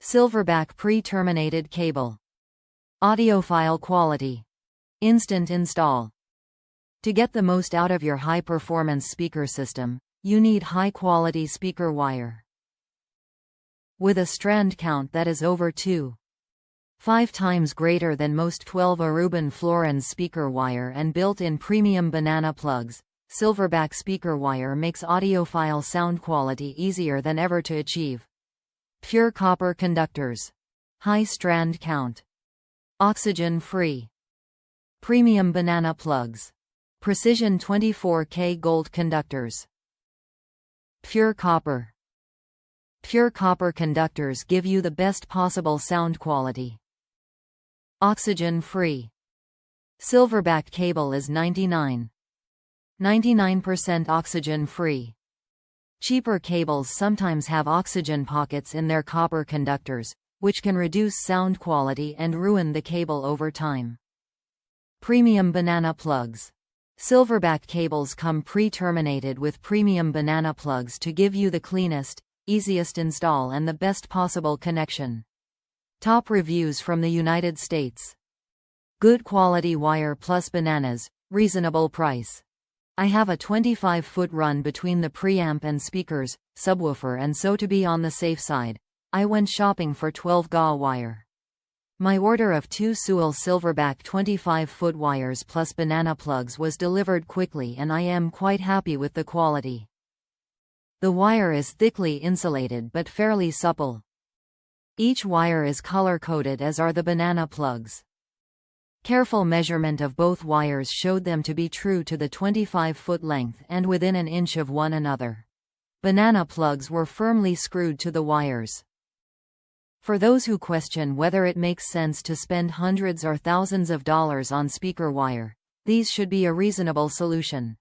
Silverback pre-terminated cable. Audiophile quality. Instant install. To get the most out of your high-performance speaker system, you need high-quality speaker wire. With a strand count that is over 2.5 times greater than most 12 Aruban fluorines speaker wire and built-in premium banana plugs, Silverback speaker wire makes audiophile sound quality easier than ever to achieve. Pure copper conductors. High strand count. Oxygen-free. Premium banana plugs. Precision 24K gold conductors. Pure copper. Pure copper conductors give you the best possible sound quality. Oxygen-free. Silverback cable is 99% oxygen-free. Cheaper cables sometimes have oxygen pockets in their copper conductors, which can reduce sound quality and ruin the cable over time. Premium banana plugs. Silverback cables come pre-terminated with premium banana plugs to give you the cleanest, easiest install and the best possible connection. Top reviews from the United States. Good quality wire plus bananas, reasonable price. I have a 25-foot run between the preamp and speakers, subwoofer, and so to be on the safe side, I went shopping for 12 GA wire. My order of 2 Sewell Silverback 25-foot wires plus banana plugs was delivered quickly and I am quite happy with the quality. The wire is thickly insulated but fairly supple. Each wire is color-coded as are the banana plugs. Careful measurement of both wires showed them to be true to the 25-foot length and within an inch of one another. Banana plugs were firmly screwed to the wires. For those who question whether it makes sense to spend hundreds or thousands of dollars on speaker wire, these should be a reasonable solution.